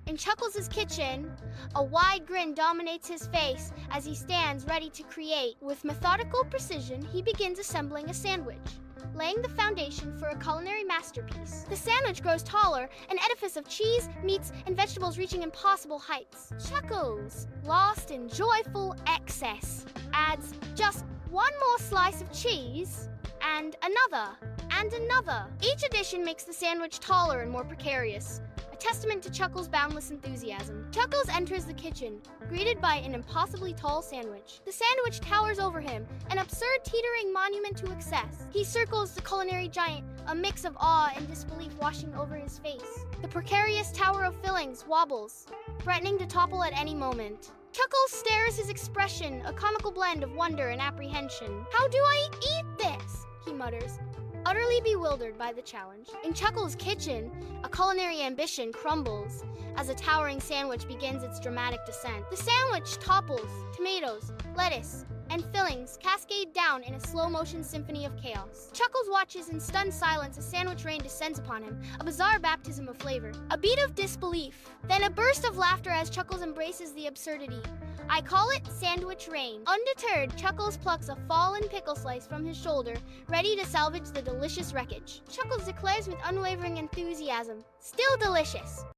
In Chuckles' kitchen, a wide grin dominates his face as he stands ready to create. With methodical precision, he begins assembling a sandwich, laying the foundation for a culinary masterpiece. The sandwich grows taller, an edifice of cheese, meats, and vegetables reaching impossible heights. Chuckles, lost in joyful excess, adds just one more slice of cheese, and another, and another. Each addition makes the sandwich taller and more precarious, a testament to Chuckles' boundless enthusiasm. Chuckles enters the kitchen, greeted by an impossibly tall sandwich. The sandwich towers over him, an absurd teetering monument to excess. He circles the culinary giant, a mix of awe and disbelief washing over his face. The precarious tower of fillings wobbles, threatening to topple at any moment. Chuckles stares, his expression a comical blend of wonder and apprehension. "How do I eat this?" he mutters, utterly bewildered by the challenge. In Chuckles' kitchen, a culinary ambition crumbles as a towering sandwich begins its dramatic descent. The sandwich topples, tomatoes, lettuce, and fillings cascade down in a slow-motion symphony of chaos. Chuckles watches in stunned silence as sandwich rain descends upon him, a bizarre baptism of flavor. A beat of disbelief, then a burst of laughter as Chuckles embraces the absurdity. "I call it sandwich rain." Undeterred, Chuckles plucks a fallen pickle slice from his shoulder, ready to salvage the delicious wreckage. Chuckles declares with unwavering enthusiasm, "Still delicious."